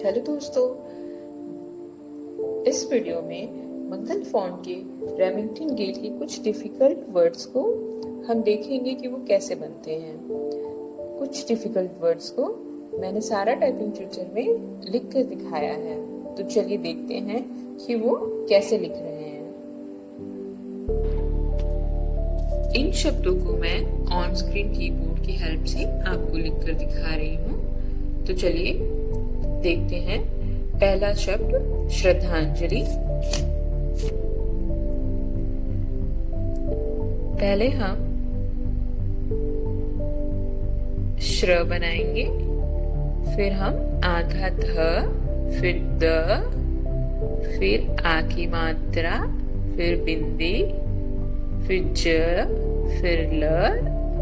Hello दोस्तों, इस video में मंगल फॉन्ट के रेमिंगटन गेट के कुछ डिफिकल्ट वर्ड्स को हम देखेंगे कि वो कैसे बनते हैं। कुछ डिफिकल्ट वर्ड्स को मैंने सारा टाइपिंग ट्यूटर में लिख कर दिखाया है, तो चलिए देखते हैं कि वो कैसे लिख रहे हैं। इन शब्दों को मैं ऑन स्क्रीन कीबोर्ड की हेल्प से आपको लिख कर दिखा रही हूँ, तो चलिए देखते हैं। पहला शब्द श्रद्धांजलि। पहले हम श्र बनाएंगे, फिर हम आधा ध, फिर द, फिर आ की मात्रा, फिर बिंदी, फिर ज, फिर ल,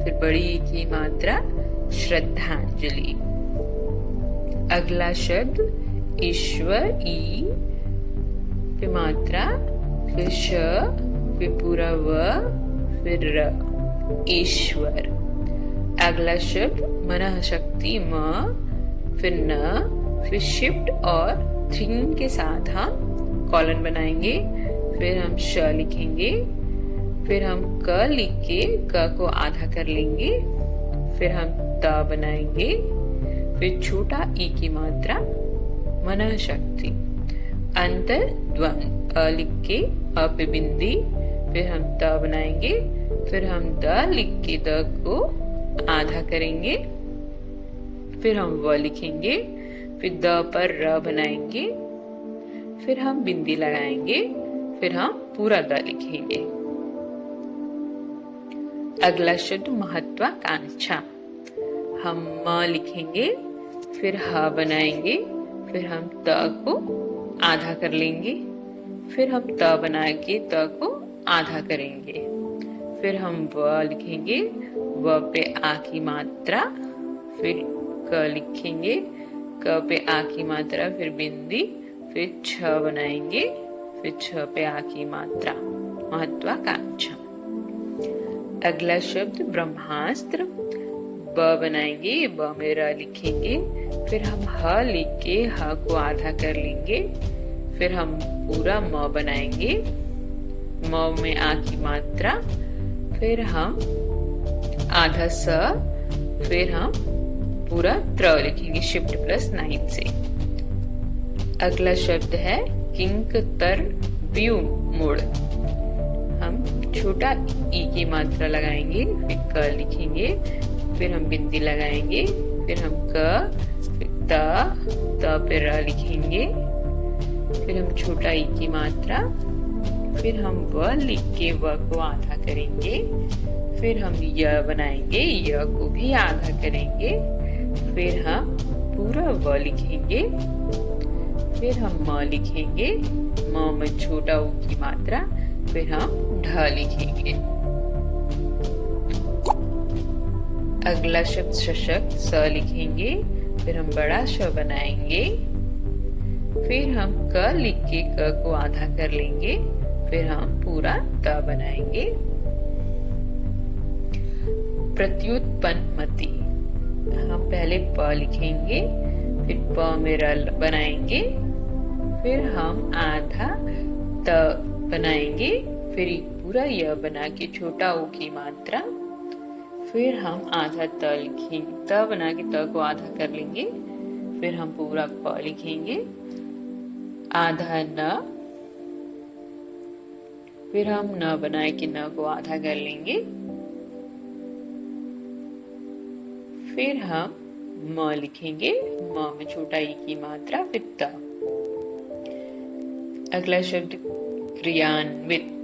फिर बड़ी ई की मात्रा, श्रद्धांजलि। अगला शब्द ईश्वर, ई, फिर मात्रा, फिर श, फिर पूरा व, फिर र, ईश्वर। अगला शब्द मनःशक्ति, म, फिर न, फिर शिफ्ट और 3 के साथ हम कॉलन बनाएंगे, फिर हम श लिखेंगे, फिर हम क लिख के क को आधा कर लेंगे, फिर हम त बनाएंगे, फिर छोटा ई की मात्रा, मनःशक्ति। अंतर द्वंद, अ लिख के अ पे बिंदी, फिर हम त बनाएंगे, फिर हम द लिख के द को आधा करेंगे, फिर हम व लिखेंगे, फिर द पर र बनाएंगे, फिर हम बिंदी लगाएंगे, फिर हम पूरा द लिखेंगे। अगला शब्द महत्वाकांक्षा। हम म लिखेंगे, फिर ह बनाएंगे, फिर हम त को आधा कर लेंगे, फिर हम त बना के त को आधा करेंगे, फिर हम व लिखेंगे, व पे आ की मात्रा, फिर क लिखेंगे, क पे आ की मात्रा, फिर बिंदी, फिर छ बनाएंगे, फिर छ पे आ की मात्रा, महत्वाकांक्षा। अगला शब्द ब्रह्मास्त्र। ब बनाएंगे, ब में र लिखेंगे, फिर हम ह लिख के ह को आधा कर लेंगे, फिर हम पूरा म बनाएंगे, म में आ की मात्रा, फिर हम आधा स, फिर हम पूरा त्र लिखेंगे शिफ्ट +9 से। अगला शब्द है किंकतर व्युमुड़। हम छोटा ई की मात्रा लगाएंगे, फिर क लिखेंगे, फिर हम बिंदी लगाएंगे, फिर हम क, फिर त पे र लिखेंगे, फिर हम छोटा ई की मात्रा, फिर हम व लिख के व को आधा करेंगे, फिर हम य बनाएंगे, य को भी आधा करेंगे, फिर हम पूरा व लिखेंगे, फिर हम म लिखेंगे, म में छोटा ऊ की मात्रा, फिर हम ढ लिखेंगे। अगला शब्द सशक्त। स लिखेंगे, फिर हम बड़ा श बनाएंगे, फिर हम क लिख के क को आधा कर लेंगे, फिर हम पूरा त बनाएंगे। प्रत्युत्पन्नमति। हम पहले प लिखेंगे, फिर प में र बनाएंगे, फिर हम आधा त बनाएंगे, फिर पूरा य बना के छोटा ऊ की मात्रा, फिर हम आधा त लिखेंगे, त बना के त को आधा कर लेंगे, फिर हम पूरा प लिखेंगे, आधा न, फिर हम न बनाए के न को आधा कर लेंगे, फिर हम म लिखेंगे, म में छोटा ई की मात्रा, फिर त। अगला शब्द क्रियान्वित।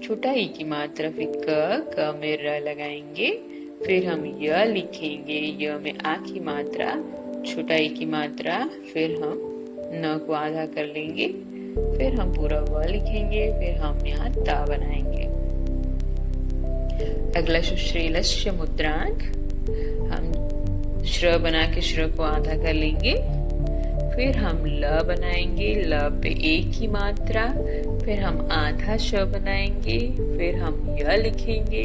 छोटा ई की मात्रा, फिर क में र लगाएंगे, फिर हम य लिखेंगे, य में आ की मात्रा, छोटा ई की मात्रा, फिर हम न को आधा कर लेंगे, फिर हम पूरा व लिखेंगे, फिर हम यहाँ ता बनाएंगे। अगला श्रीलस्य मुद्रांक। हम श्र बना के श्र को आधा कर लेंगे, फिर हम ल बनाएंगे, ल पे एक की मात्रा, फिर हम आधा श बनाएंगे, फिर हम य लिखेंगे,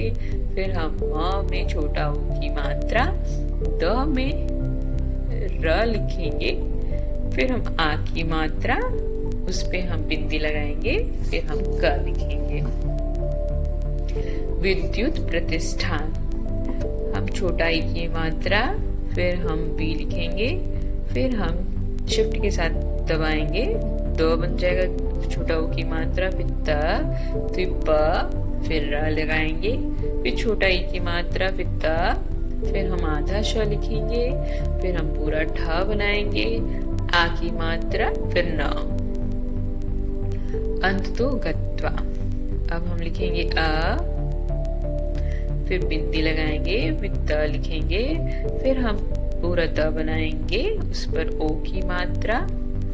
फिर हम म में छोटा ऊ की मात्रा, द में र लिखेंगे, फिर हम आ की मात्रा, उस पे हम बिंदी लगाएंगे, फिर हम क लिखेंगे। विद्युत प्रतिष्ठान, हम छोटा ई की मात्रा, फिर हम बी लिखेंगे, फिर हम शिफ्ट के साथ दबाएंगे, दो बन जाएगा छोटा ओ की मात्रा, फिर त, फिर प, फिर र लगाएंगे, फिर छोटा ई की मात्रा, फिर त, फिर हम आधा श लिखेंगे, फिर हम पूरा ठ बनाएंगे, आ की मात्रा, फिर न। अंत तो गत्वा, अब हम लिखेंगे अ, फिर बिंदी लगाएंगे, फिर त लिखेंगे, फिर हम पूरा त बनाएंगे, उस पर ओ की मात्रा,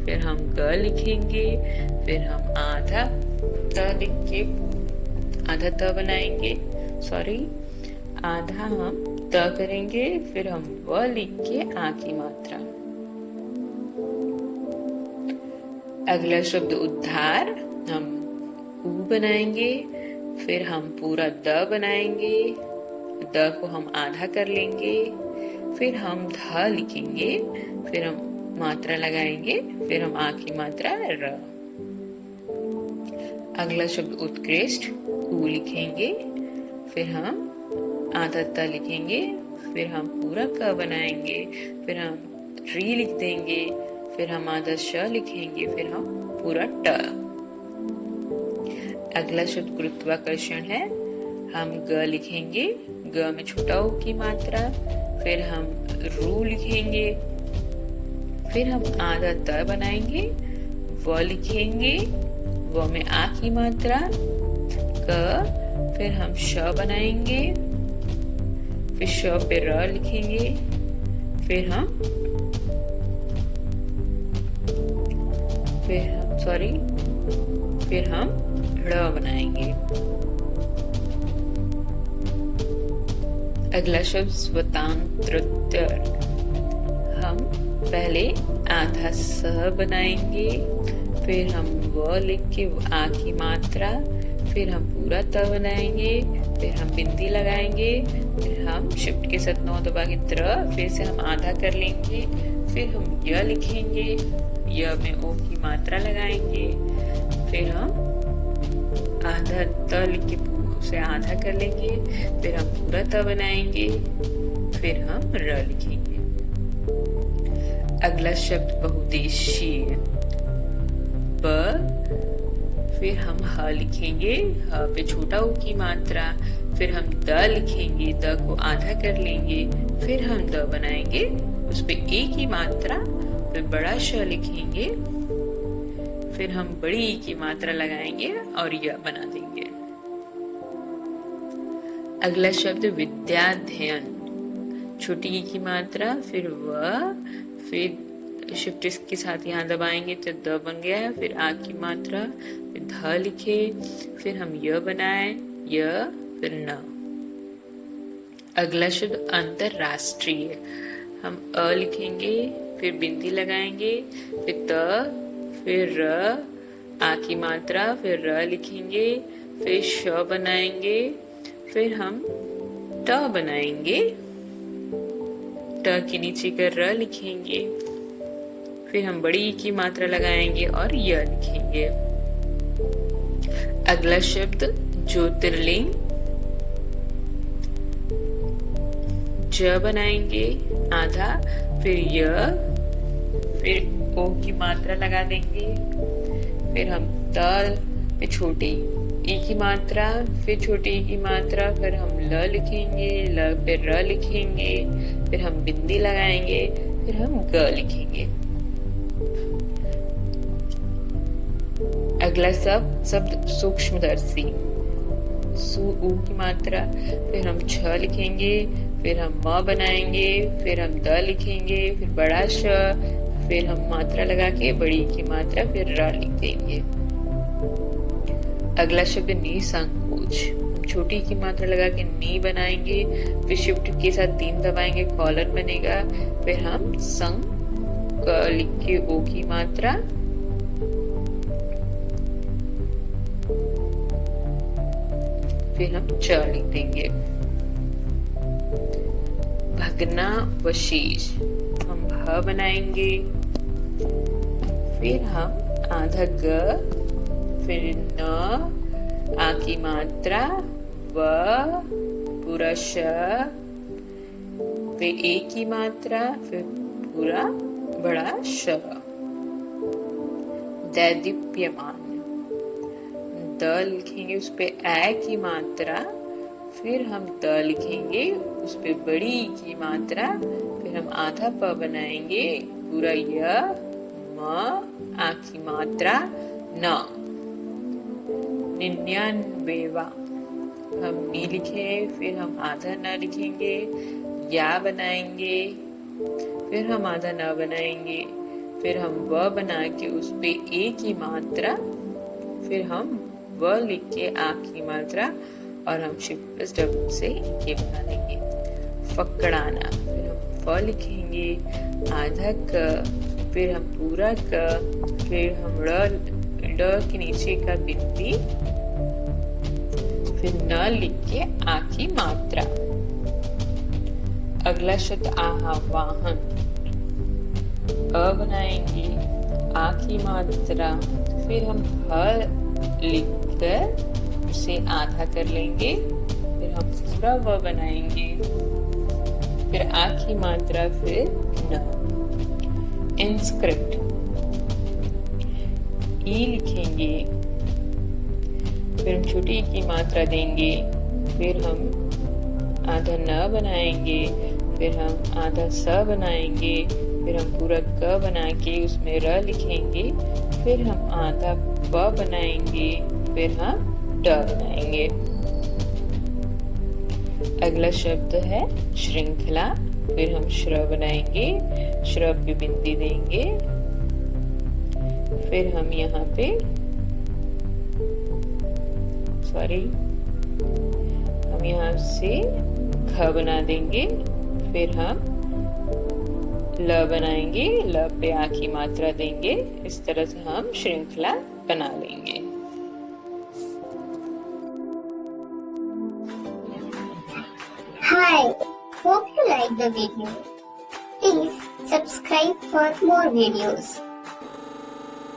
फिर हम ग लिखेंगे, फिर हम आधा त लिख के आधा त बनाएंगे, आधा हम त करेंगे, फिर हम व लिख के आ की मात्रा। अगला शब्द उद्धार, हम ऊ बनाएंगे, फिर हम पूरा द बनाएंगे, द को हम आधा कर लेंगे, फिर हम ध लिखेंगे, फिर हम मात्रा लगाएंगे, फिर हम आ की मात्रा र। अगला शब्द उत्कृष्ट, ऊ लिखेंगे, फिर हम आधा त लिखेंगे, फिर हम पूरा क बनाएंगे, फिर हम री लिख देंगे, फिर हम आधा श लिखेंगे, फिर हम पूरा ट। अगला शब्द गुरुत्वाकर्षण है, हम ग लिखेंगे, ग में छोटा ओ की मात्रा, फिर हम रू लिखेंगे, फिर हम आधा त बनाएंगे, व लिखेंगे, व में आ की मात्रा, क, फिर हम श बनाएंगे, फिर श पे र लिखेंगे, फिर हम ड़ बनाएंगे। अगला शब्द स्वतंत्रोत्तर, हम पहले आधा स बनाएंगे, फिर हम व लिख के आ की मात्रा, फिर हम पूरा त बनाएंगे, फिर हम बिंदी लगाएंगे, फिर हम शिफ्ट के साथ 9 दबा के त्र, फिर से हम आधा कर लेंगे, फिर हम य लिखेंगे, य में ओ की मात्रा लगाएंगे, फिर हम आधा त लिख के उसे आधा कर लेंगे, फिर हम पूरा त बनाएंगे, फिर हम र लिखेंगे। अगला शब्द बहुउद्देशीय, ब, फिर हम ह लिखेंगे, ह पे छोटा ऊ की मात्रा, फिर हम द लिखेंगे, द को आधा कर लेंगे, फिर हम द बनाएंगे, उस पे ए की मात्रा, फिर बड़ा श लिखेंगे, फिर हम बड़ी ई की मात्रा लगाएंगे और य बना देंगे। अगला शब्द विद्याध्ययन, छोटी ई की मात्रा, फिर व, फिर शिफ्ट के साथ यहाँ दबाएंगे तो द बन गया है, फिर आ की मात्रा, फिर ध लिखे, फिर हम य बनाए, य, फिर न। अगला शब्द अंतरराष्ट्रीय, हम अ लिखेंगे, फिर बिंदी लगाएंगे, फिर त, फिर र, आ की मात्रा, फिर र लिखेंगे, फिर श बनाएंगे, फिर हम ट बनाएंगे, ट के नीचे कर र लिखेंगे, फिर हम बड़ी ई की मात्रा लगाएंगे और य लिखेंगे। अगला शब्द ज्योतिर्लिंग, ज बनाएंगे आधा, फिर य, फिर ओ की मात्रा लगा देंगे, फिर हम त पे छोटी ई की मात्रा, फिर छोटी ई की मात्रा, फिर हम ल लिखेंगे, ल पे र लिखेंगे, फिर हम बिंदी लगाएंगे, फिर हम ग लिखेंगे। अगला शब्द सूक्ष्मदर्शी, सु ऊ की मात्रा, फिर हम छ लिखेंगे, फिर हम म बनाएंगे, फिर हम द लिखेंगे, फिर बड़ा श, फिर हम मात्रा लगा के बड़ी की मात्रा, फिर र लिख देंगे। अगला शब्द निसंकोच, हम छोटी की मात्रा लगा के नी बनाएंगे, फिर शिफ्ट के साथ 3 दबाएंगे, कॉलर बनेगा, फिर हम संग क लिख के ओ की मात्रा, फिर हम च लिख देंगे। भग्नावशेष, हम ह बनाएंगे, फिर हम आधा ग, फिर न, आ की मात्रा व, पूरा श, फिर ए की मात्रा, फिर पूरा बड़ा श। दैदीप्यमान, द लिखेंगे उस पे ए की मात्रा, फिर हम द लिखेंगे उस पे बड़ी की मात्रा, फिर हम आधा प बनाएंगे, पूरा य, म, आ की मात्रा न। 99वां, हम नी लिखे, फिर हम आधा न लिखेंगे, या बनाएंगे, फिर हम आधा न बनाएंगे, फिर हम व बना के उस पे ए की मात्रा, फिर हम व लिख के आ की मात्रा, और हम शिफ्ट प्लस डबल से ये बना देंगे। फकड़ाना, फिर हम फ लिखेंगे, आधा क, फिर हम पूरा क, फिर हम ड के नीचे का बिंदी, फिर न लिख के आ की मात्रा। अगला शब्द आहा, वाहन। अ बनाएंगे, आ की मात्रा, फिर हम ह लिखकर उसे आधा कर लेंगे, फिर हम पूरा व बनाएंगे, फिर आ की मात्रा, फिर न। इंस्क्रिप्ट, ई लिखेंगे, फिर हम छोटी ई की मात्रा देंगे, फिर हम आधा न बनाएंगे, फिर हम आधा स बनाएंगे, फिर हम पूरा क बना के उसमें र लिखेंगे, फिर हम आधा प बनाएंगे, फिर हम ड बनाएंगे। अगला शब्द है श्रृंखला, फिर हम श्र बनाएंगे, श्र पे बिंदी देंगे, फिर हम यहाँ पे हम यहाँ से ख बना देंगे, फिर हम ल बनाएंगे, ल पे आ की मात्रा देंगे, इस तरह से हम श्रृंखला बना लेंगे। Hi, hope you like the video. Please subscribe for more videos.